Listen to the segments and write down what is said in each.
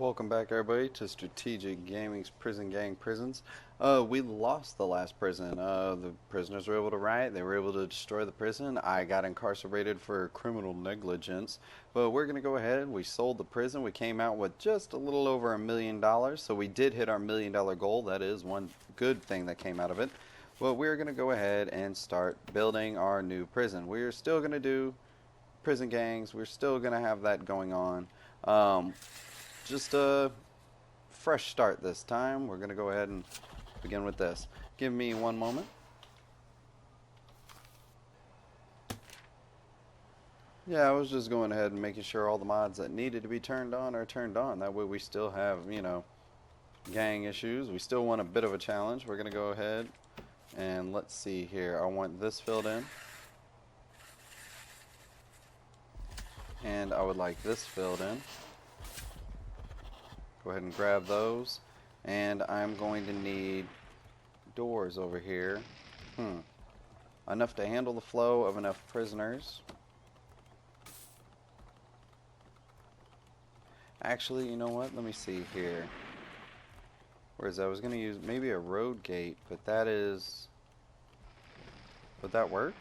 Welcome back, everybody, to Strategic Gaming's Prison Gang Prisons. We lost the last prison. The prisoners were able to riot. They were able to destroy the prison. I got incarcerated for criminal negligence. But we're going to go ahead. We sold the prison. We came out with just a little over $1,000,000. So we did hit our $1,000,000 goal. That is one good thing that came out of it. But we're going to go ahead and start building our new prison. We're still going to do prison gangs. We're still going to have that going on. Just a fresh start this time. We're going to go ahead and begin with this. Give me one moment. Yeah, I was just going ahead and making sure all the mods that needed to be turned on are turned on. That way we still have, gang issues. We still want a bit of a challenge. We're going to go ahead and let's see here. I want this filled in. And I would like this filled in. Go ahead and grab those. And I'm going to need doors over here. Enough to handle the flow of enough prisoners. Actually, you know what? Let me see here. Whereas I was going to use maybe a road gate, but that is... Would that work?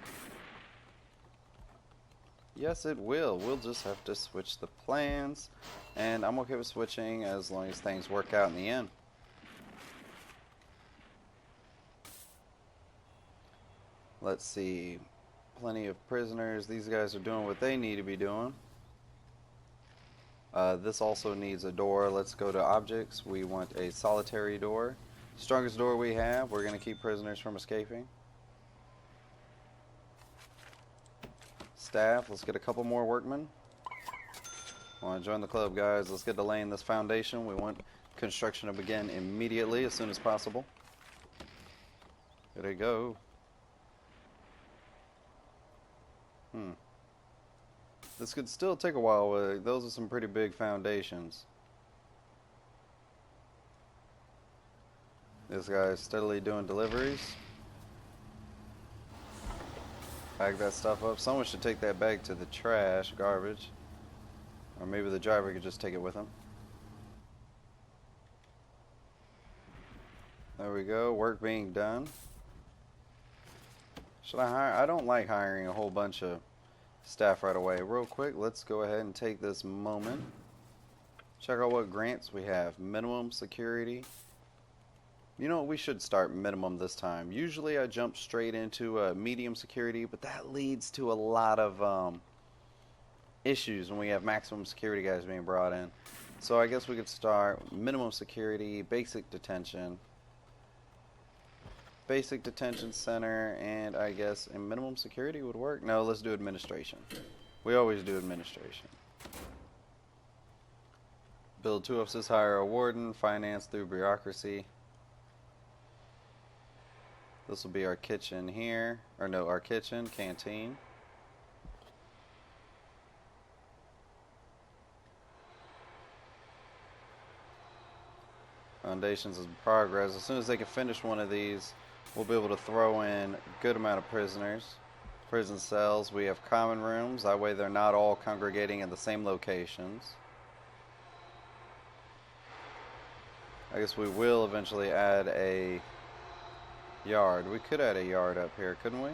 Yes, it will. We'll just have to switch the plans. And I'm okay with switching as long as things work out in the end. Let's see. Plenty of prisoners. These guys are doing what they need to be doing. This also needs a door. Let's go to objects. We want a solitary door. Strongest door we have. We're going to keep prisoners from escaping. Staff. Let's get a couple more workmen. Want to join the club, guys. Let's get to laying this foundation. We want construction to begin immediately, as soon as possible. There they go. This could still take a while. Those are some pretty big foundations. This guy's steadily doing deliveries. Bag that stuff up. Someone should take that bag to the trash, garbage. Or maybe the driver could just take it with him. There we go. Work being done. Should I hire? I don't like hiring a whole bunch of staff right away. Real quick, let's go ahead and take this moment. Check out what grants we have. Minimum security. You know what? We should start minimum this time. Usually I jump straight into medium security, but that leads to a lot of issues when we have maximum security guys being brought in. So I guess we could start minimum security, basic detention center, and I guess a minimum security would work. No, let's do administration. We always do administration. Build 2 officers, hire a warden, finance through bureaucracy. This will be our kitchen here, or no, our kitchen, canteen. Foundations is in progress. As soon as they can finish one of these, we'll be able to throw in a good amount of prisoners. Prison cells. We have common rooms. That way they're not all congregating in the same locations. I guess we will eventually add a yard. We could add a yard up here, couldn't we?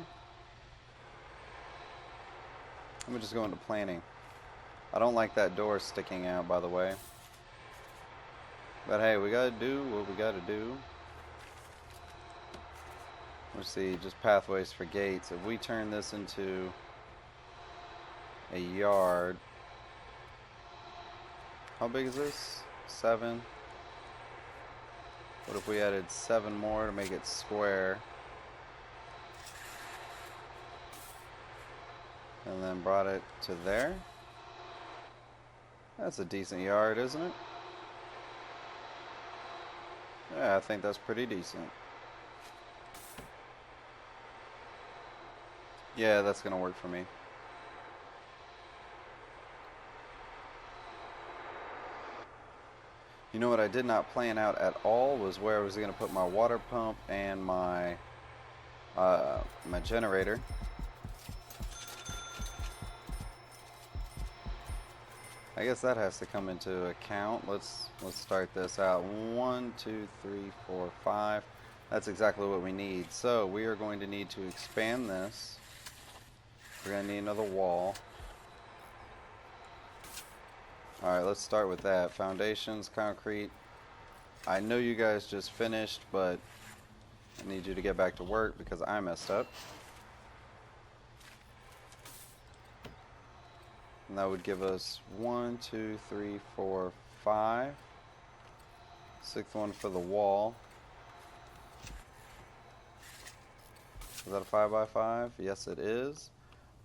Let me just go into planning. I don't like that door sticking out, by the way. But hey, we gotta do what we gotta do. Let's see, just pathways for gates. If we turn this into a yard, how big is this? 7. What if we added 7 more to make it square? And then brought it to there? That's a decent yard, isn't it? Yeah, I think that's pretty decent. Yeah, that's gonna work for me. You know what I did not plan out at all was where I was gonna put my water pump and my generator. I guess that has to come into account. Let's start this out. 1, 2, 3, 4, 5. That's exactly what we need. So we are going to need to expand this. We're going to need another wall. Alright, let's start with that. Foundations, concrete. I know you guys just finished, but I need you to get back to work because I messed up. And that would give us 1, 2, 3, 4, 5. Sixth one for the wall. Is that a 5x5? Yes, it is.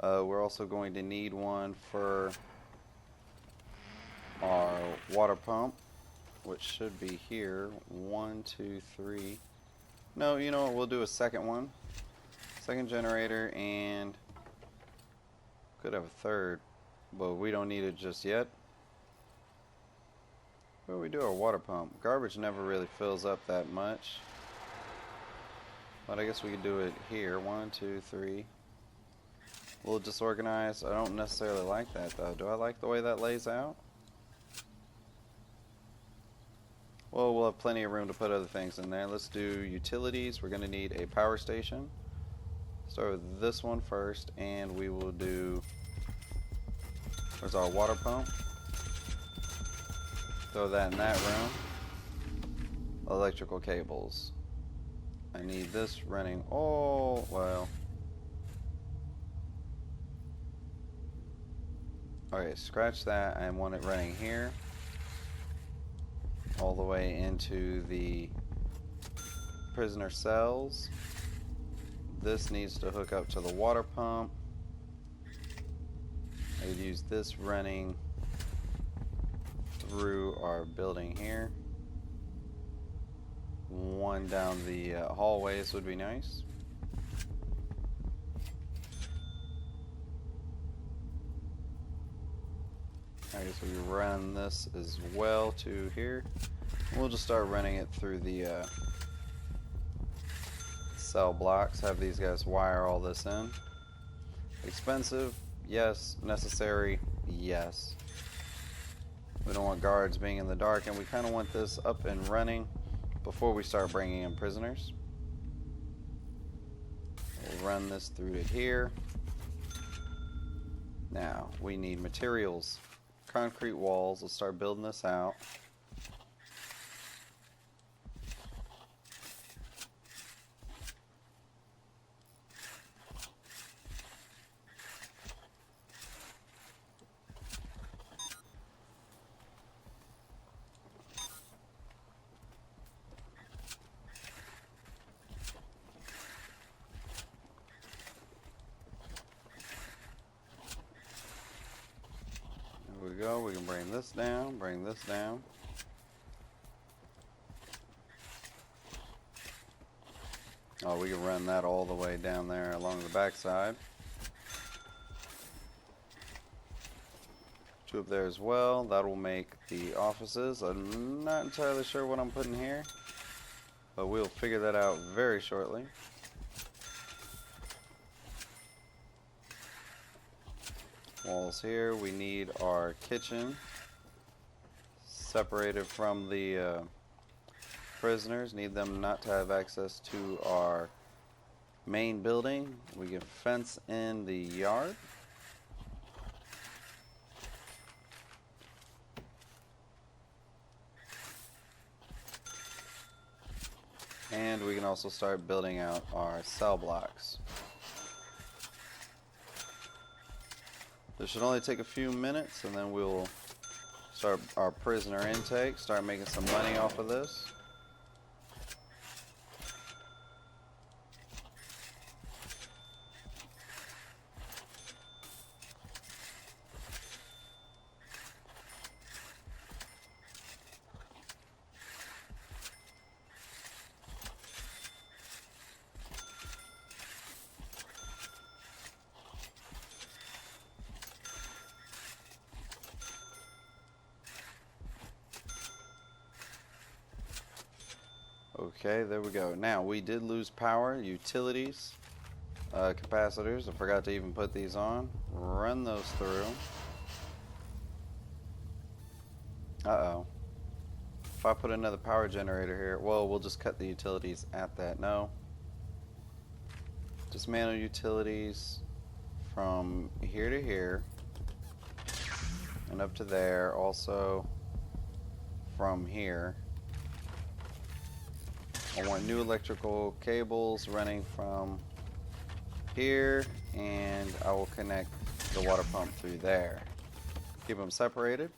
We're also going to need one for our water pump, which should be here. 1, 2, 3. No, you know what? We'll do a second one. Second generator, and could have a third, but we don't need it just yet. Where do we do our water pump? Garbage never really fills up that much. But I guess we could do it here. 1, 2, 3. A little disorganized. I don't necessarily like that though. Do I like the way that lays out? Well, we'll have plenty of room to put other things in there. Let's do utilities. We're going to need a power station. Start with this one first, and we will do... Where's our water pump? Throw that in that room. Electrical cables. I need this running. Oh, well. Okay, scratch that. I want it running here. All the way into the prisoner cells. This needs to hook up to the water pump. I could use this running through our building here. One down the hallways would be nice. I guess we run this as well to here. We'll just start running it through the cell blocks. Have these guys wire all this in. Expensive? Yes. Necessary? Yes. We don't want guards being in the dark, and we kind of want this up and running before we start bringing in prisoners. We'll run this through it here. Now, we need materials. Concrete walls. Let's start building this out. Go. We can bring this down, bring this down. Oh, we can run that all the way down there along the backside. Two up there as well. That will make the offices. I'm not entirely sure what I'm putting here, but we'll figure that out very shortly. Walls here. We need our kitchen separated from the prisoners. Need them not to have access to our main building. We can fence in the yard. And we can also start building out our cell blocks. This should only take a few minutes, and then we'll start our prisoner intake, start making some money off of this. Okay, there we go. Now, we did lose power. Utilities, capacitors. I forgot to even put these on. Run those through. Uh-oh. If I put another power generator here, well, we'll just cut the utilities at that. No. Dismantle utilities from here to here and up to there. Also from here. I want new electrical cables running from here, and I will connect the water pump through there. Keep them separated.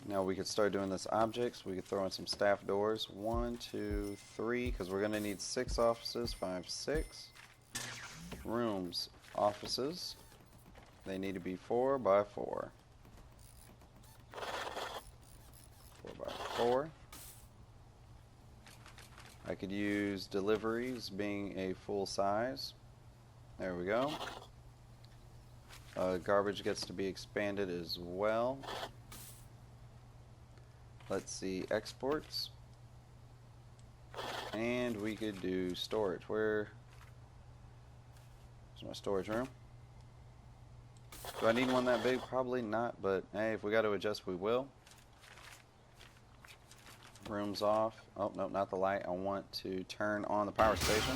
Now we could start doing this objects. We could throw in some staff doors. 1, 2, 3, because we're going to need 6 offices. 5, 6. Rooms, offices. They need to be 4 by 4. 4 by 4. I could use deliveries being a full size. There we go. Garbage gets to be expanded as well. Let's see, exports. And we could do storage. Where's my storage room? Do I need one that big? Probably not, but hey, if we got to adjust, we will. Rooms off. Oh, no, not the light. I want to turn on the power station.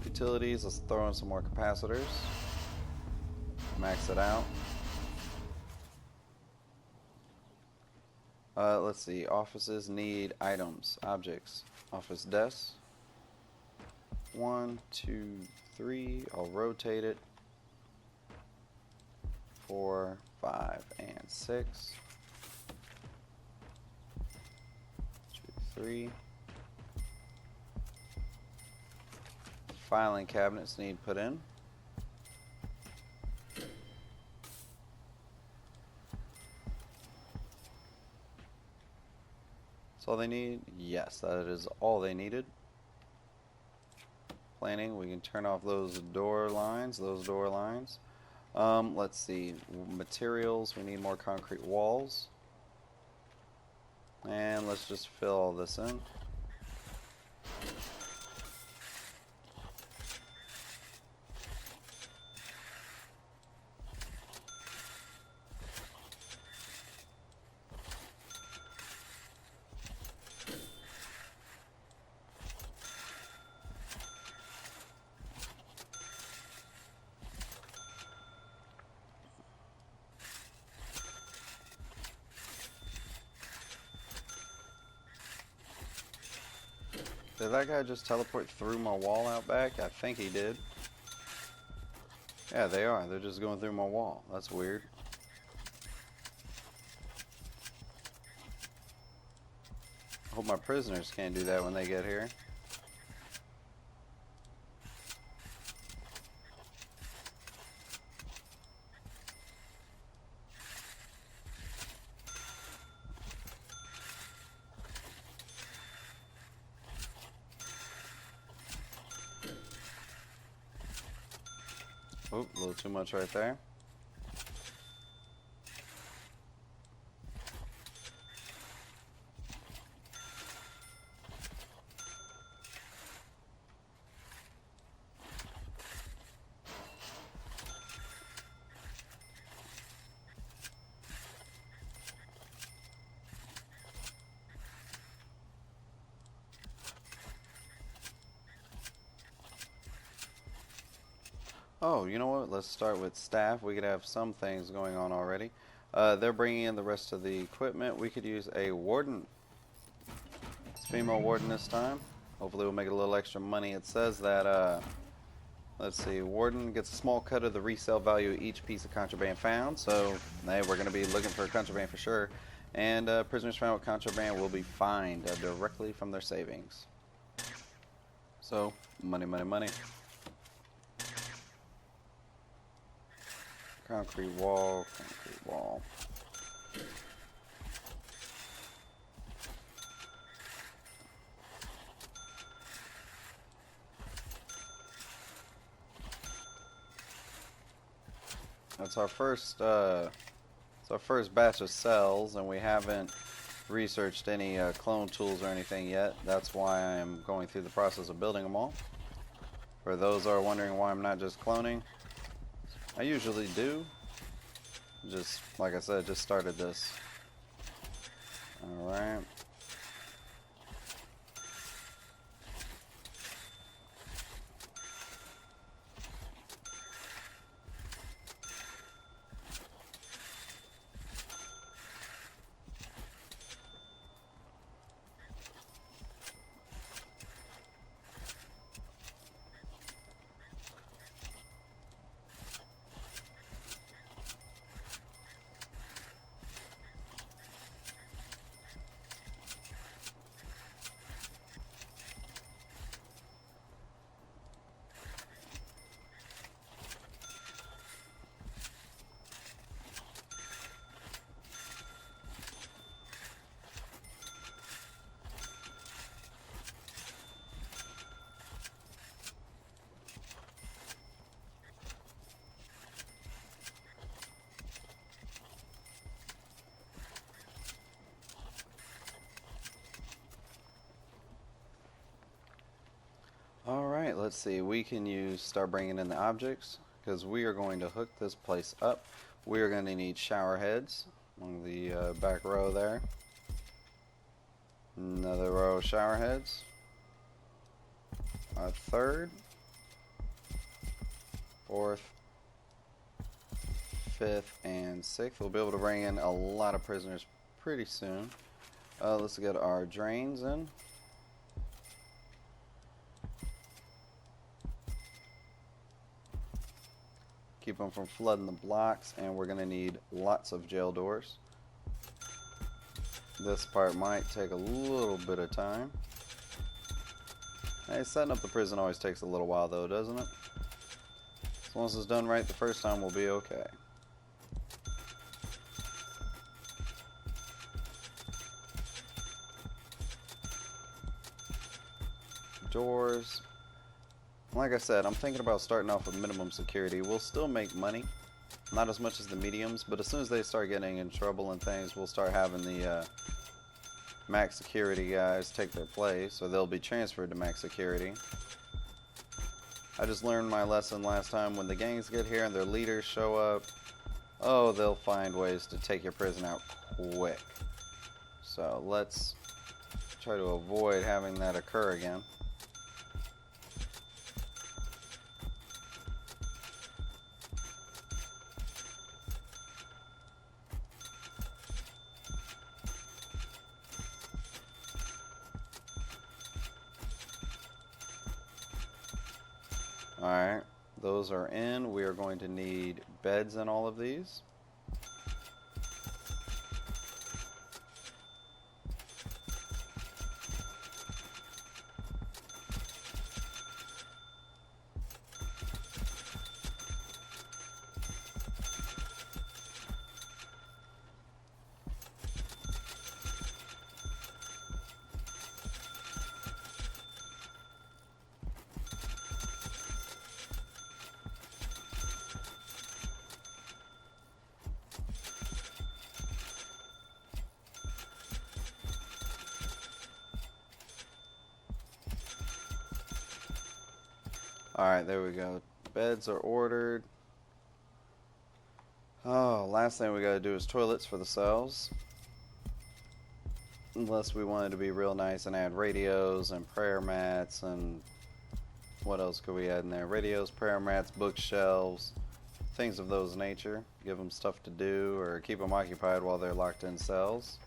Utilities, let's throw in some more capacitors. Max it out. Let's see, offices need items, objects, office desks. 1, 2, 3, I'll rotate it. 4, 5, and 6. 2, 3. Filing cabinets need put in. All they need? Yes, that is all they needed. Planning, we can turn off those door lines, let's see, materials, we need more concrete walls. And let's just fill all this in. Did that guy just teleport through my wall out back? I think he did. Yeah, they are. They're just going through my wall. That's weird. I hope my prisoners can't do that when they get here. Oh, a little too much right there. Oh, you know what? Let's start with staff. We could have some things going on already. They're bringing in the rest of the equipment. We could use a warden. It's female warden this time. Hopefully we'll make a little extra money. It says that, let's see, warden gets a small cut of the resale value of each piece of contraband found. So, hey, we're going to be looking for contraband for sure. And prisoners found with contraband will be fined directly from their savings. So, money, money, money. Concrete wall, concrete wall. That's our first batch of cells, and we haven't researched any clone tools or anything yet. That's why I'm going through the process of building them all. For those who are wondering why I'm not just cloning, I usually do. Just, like I said, just started this. Alright. Alright, let's see. We can start bringing in the objects because we are going to hook this place up. We are going to need shower heads on the back row there. Another row of shower heads. A third, fourth, fifth, and sixth. We'll be able to bring in a lot of prisoners pretty soon. Let's get our drains in. Keep them from flooding the blocks, and we're going to need lots of jail doors. This part might take a little bit of time. Hey, setting up the prison always takes a little while though, doesn't it? As long as it's done right the first time, we'll be okay. Doors. Like I said, I'm thinking about starting off with minimum security. We'll still make money. Not as much as the mediums, but as soon as they start getting in trouble and things, we'll start having the max security guys take their place, or they'll be transferred to max security. I just learned my lesson last time. When the gangs get here and their leaders show up, oh, they'll find ways to take your prison out quick. So let's try to avoid having that occur again. Alright, those are in. We are going to need beds in all of these. Alright, there we go. Beds are ordered. Oh, last thing we gotta do is toilets for the cells. Unless we wanted to be real nice and add radios and prayer mats and what else could we add in there? Radios, prayer mats, bookshelves, things of those nature. Give them stuff to do or keep them occupied while they're locked in cells.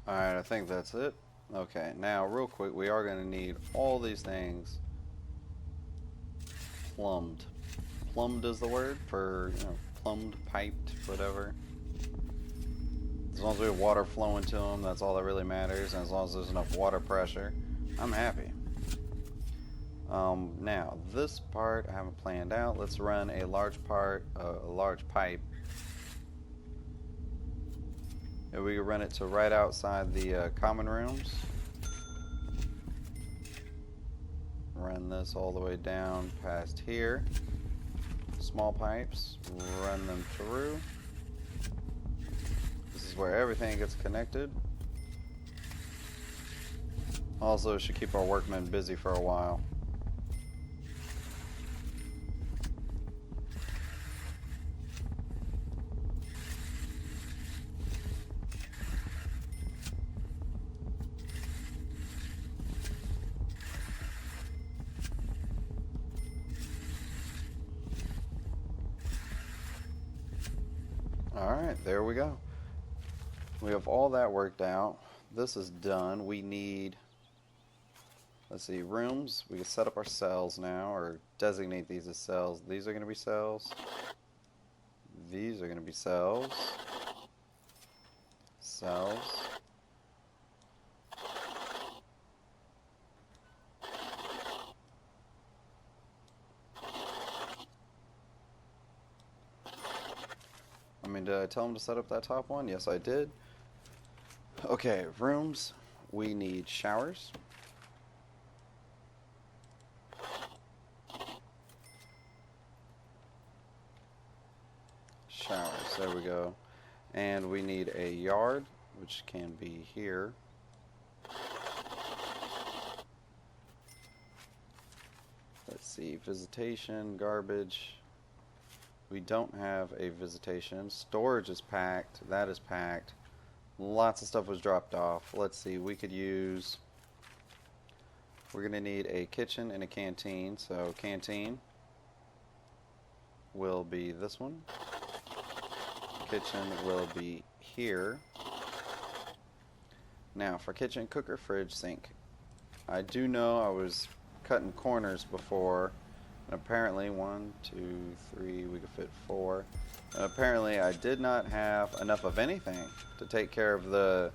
Alright, I think that's it. Okay, now real quick, we are going to need all these things plumbed. Plumbed is the word for, plumbed, piped, whatever. As long as we have water flowing to them, that's all that really matters. And as long as there's enough water pressure, I'm happy. Now, this part I haven't planned out. Let's run a large pipe. And we can run it to right outside the common rooms. Run this all the way down past here. Small pipes, run them through. This is where everything gets connected. Also, should keep our workmen busy for a while. Alright, there we go. We have all that worked out. This is done. We need, let's see, rooms. We can set up our cells now, or designate these as cells. These are going to be cells. These are going to be cells. Cells. Did I tell him to set up that top one? Yes, I did. Okay, rooms. We need showers. Showers, there we go. And we need a yard, which can be here. Let's see, visitation, garbage. We don't have a visitation. Storage is packed. That is packed. Lots of stuff was dropped off. Let's see. We could use... We're going to need a kitchen and a canteen. So canteen will be this one. Kitchen will be here. Now for kitchen, cooker, fridge, sink. I do know I was cutting corners before. And apparently, 1, 2, 3, we could fit 4. And apparently I did not have enough of anything to take care of the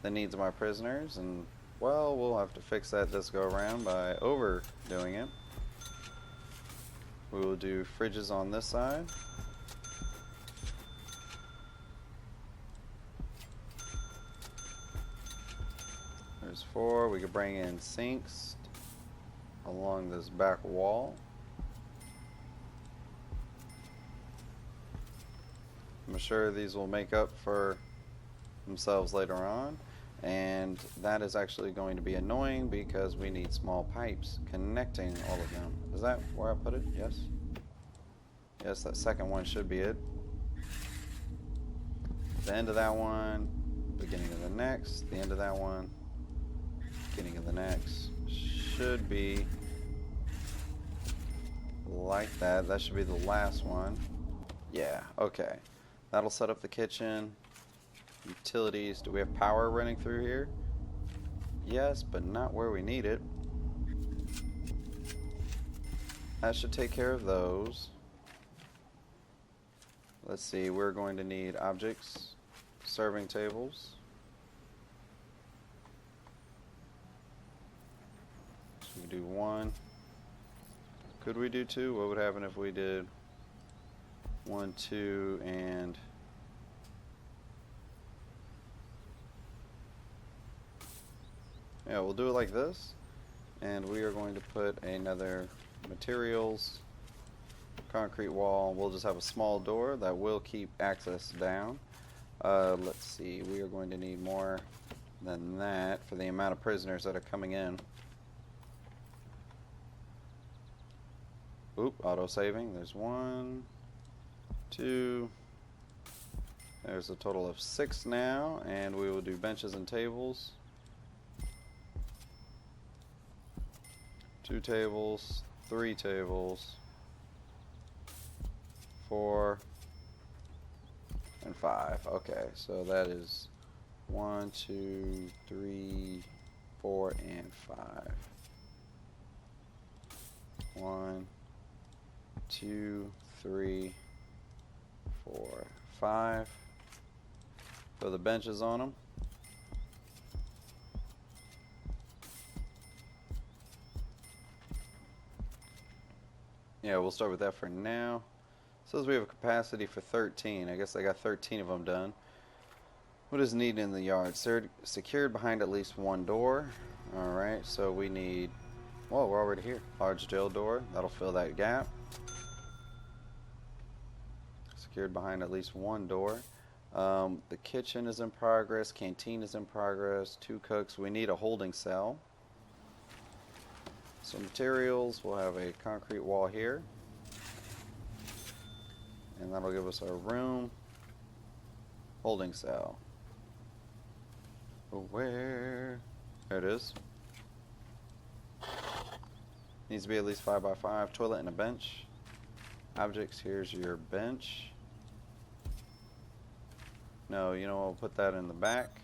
needs of my prisoners. And, well, we'll have to fix that this go around by overdoing it. We will do fridges on this side. There's 4. We could bring in sinks along this back wall. I'm sure these will make up for themselves later on, and that is actually going to be annoying because we need small pipes connecting all of them. Is that where I put it? Yes. Yes, that second one should be it. The end of that one, beginning of the next, the end of that one, beginning of the next. Should be like that. That should be the last one. Yeah, okay. That'll set up the kitchen. Utilities. Do we have power running through here? Yes, but not where we need it. That should take care of those. Let's see, we're going to need objects, serving tables. So we do 1. Could we do 2? What would happen if we did 1, 2, and yeah, we'll do it like this, and we are going to put another materials concrete wall. We'll just have a small door that will keep access down. Let's see, we are going to need more than that for the amount of prisoners that are coming in. Oop, auto saving. There's 1, 2, there's a total of 6 now, and we will do benches and tables. 2 tables, 3 tables, 4, and 5. Okay, so that is 1, 2, 3, 4, and 5. 1, 2, 3, 4, 5. Put the benches on them. Yeah, we'll start with that for now. Says we have a capacity for 13. I guess I got 13 of them done. What is needed in the yard? Secured behind at least one door. Alright, so we need... Well, we're already here. Large jail door. That'll fill that gap. Secured behind at least one door. The kitchen is in progress. Canteen is in progress. 2 cooks. We need a holding cell. So materials, we'll have a concrete wall here. And that'll give us our room. Holding cell. Where? There it is. Needs to be at least 5 by 5. Toilet and a bench. Objects, here's your bench. No, you know, we'll put that in the back.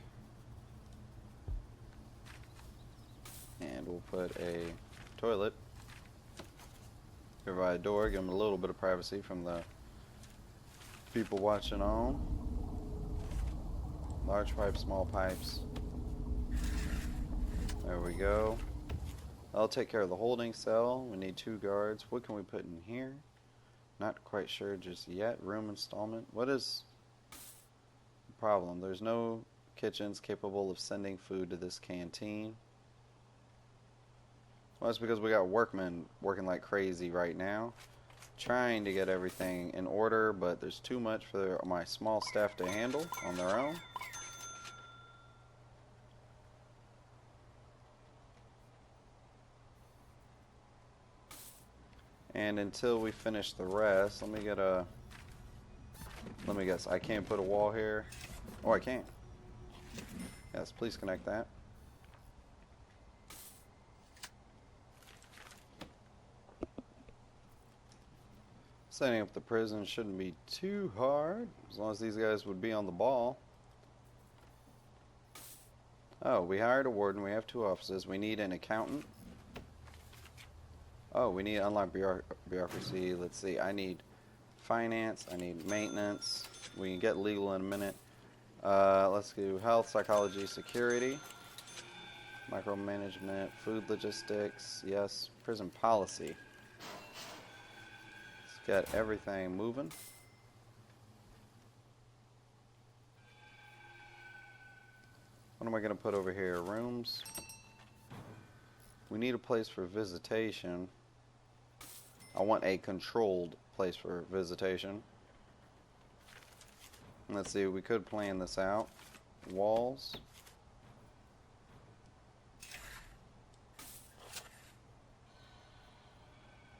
And we'll put a toilet. Provide a door, give them a little bit of privacy from the people watching on. Large pipes, small pipes. There we go. I'll take care of the holding cell. We need 2 guards. What can we put in here? Not quite sure just yet. Room installment. What is the problem? There's no kitchens capable of sending food to this canteen. Well, that's because we got workmen working like crazy right now, trying to get everything in order, but there's too much for my small staff to handle on their own. And until we finish the rest, let me guess, I can't put a wall here. Oh, I can. Yes, please connect that. Setting up the prison shouldn't be too hard, as long as these guys would be on the ball. Oh, we hired a warden. We have 2 offices. We need an accountant. Oh, we need unlock bureaucracy. Let's see. I need finance. I need maintenance. We can get legal in a minute. Let's do health, psychology, security, micromanagement, food logistics. Yes, prison policy. Let's get everything moving. What am I going to put over here? Rooms. We need a place for visitation. I want a controlled place for visitation. Let's see, we could plan this out. Walls.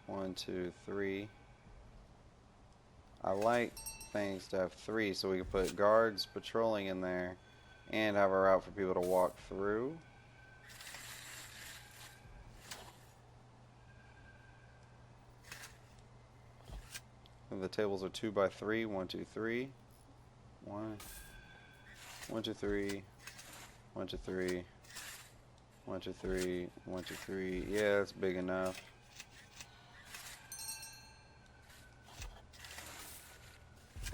One, 2, 3. I like things to have 3 so we can put guards patrolling in there and have a route for people to walk through. And the tables are 2 by 3. 1, 2, 3. 1, 1, 2, 3. 1, 2, 3. 1, 2, 3. 1, 2, 3. Yeah, that's big enough.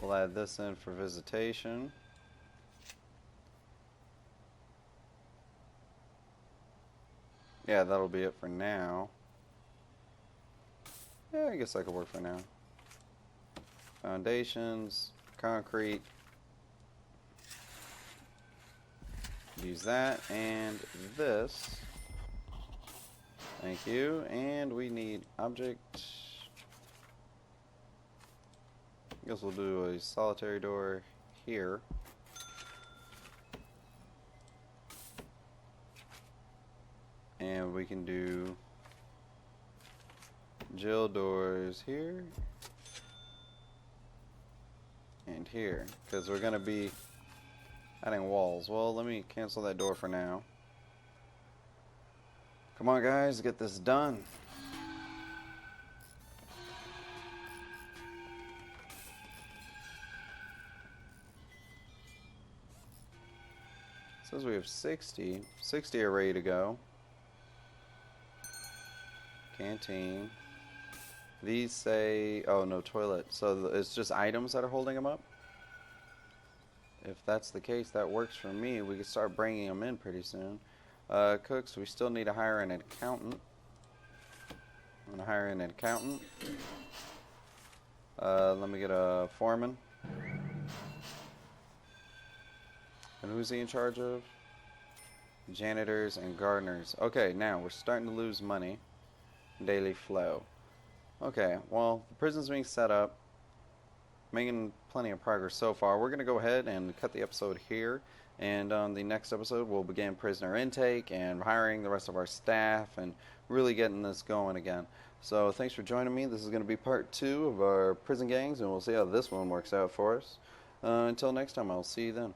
We'll add this in for visitation. Yeah, that'll be it for now. Yeah, I guess that could work for now. Foundations, concrete. Use that and this. Thank you. And we need object. I guess we'll do a solitary door here. And we can do jail doors here and here, because we're going to be adding walls. Well, let me cancel that door for now. Come on, guys, get this done. Says we have 60. 60 are ready to go. Canteen. These say, oh no, toilet. So it's just items that are holding them up? If that's the case, that works for me. We could start bringing them in pretty soon. Cooks, we still need to hire an accountant. I'm going to hire an accountant. Let me get a foreman. And who's he in charge of? Janitors and gardeners. Okay, now we're starting to lose money. Daily flow. Okay, well, the prison's being set up. Making plenty of progress so far. We're going to go ahead and cut the episode here. And on the next episode, we'll begin prisoner intake and hiring the rest of our staff and really getting this going again. So thanks for joining me. This is going to be part 2 of our prison gangs, and we'll see how this one works out for us. Until next time, I'll see you then.